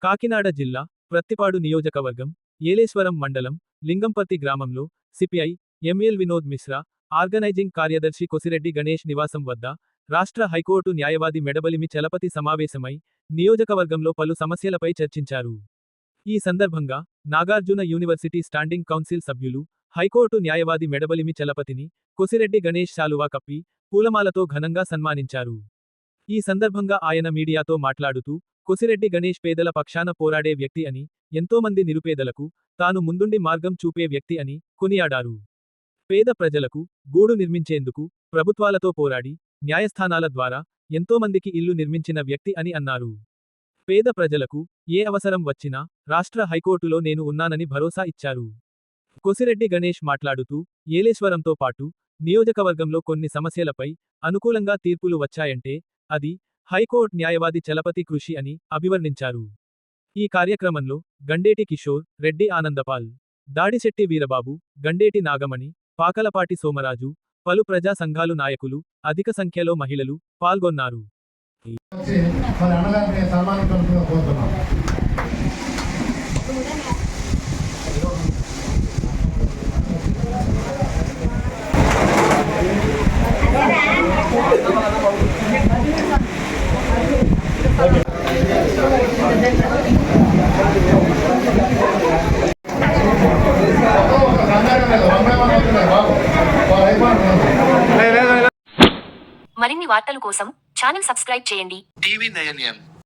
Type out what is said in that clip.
కాకినాడ జిల్లా ప్రత్తిపాడు నియోజకవర్గం ఏలేశ్వరం మండలం లింగంపర్తి గ్రామంలో CPI ML Vinod Mishra organizing కార్యదర్శి కొసిరెడ్డి గణేష్ నివాసం వద్ద రాష్ట్ర హైకోర్టు న్యాయవాది మెడబలిమి చలపతి సమావేశమై నియోజకవర్గంలో పలు సమస్యలపై చర్చించారు. ఈ సందర్భంగా నాగార్జున యూనివర్సిటీ స్టాండింగ్ కౌన్సిల్ సభ్యులు హైకోర్టు న్యాయవాది మెడబలిమి చలపతిని కొసిరెడ్డి గణేష్ శాలువా కప్పి పూలమాలతో ఘనంగా సన్మానించారు. ఈ సందర్భంగా ఆయన మీడియాతో మాట్లాడుతూ కొసిరెడ్డి గణేష్ పేదల పక్షాన పోరాడే వ్యక్తి అని, ఎంతోమంది నిరుపేదలకు తాను ముందుండి మార్గం చూపే వ్యక్తి అని కొనియాడారు. పేద ప్రజలకు గూడు నిర్మించేందుకు ప్రభుత్వాలతో పోరాడి న్యాయస్థానాల ద్వారా ఎంతోమందికి ఇల్లు నిర్మించిన వ్యక్తి అని అన్నారు. పేద ప్రజలకు ఏ అవసరం వచ్చినా రాష్ట్ర హైకోర్టులో నేను ఉన్నానని భరోసా ఇచ్చారు. కొసిరెడ్డి గణేష్ మాట్లాడుతూ ఏలేశ్వరంతో పాటు నియోజకవర్గంలో కొన్ని సమస్యలపై అనుకూలంగా తీర్పులు వచ్చాయంటే అది హైకోర్టు న్యాయవాది చలపతి కృషి అని అభివర్ణించారు. ఈ కార్యక్రమంలో గండేటి కిషోర్, రెడ్డి ఆనందపాల్, దాడిశెట్టి వీరబాబు, గండేటి నాగమణి, పాకలపాటి సోమరాజు, పలు ప్రజా సంఘాలు నాయకులు, అధిక సంఖ్యలో మహిళలు పాల్గొన్నారు. మరిన్ని వార్తల కోసం ఛానల్ సబ్స్క్రైబ్ చేయండి. TV 9M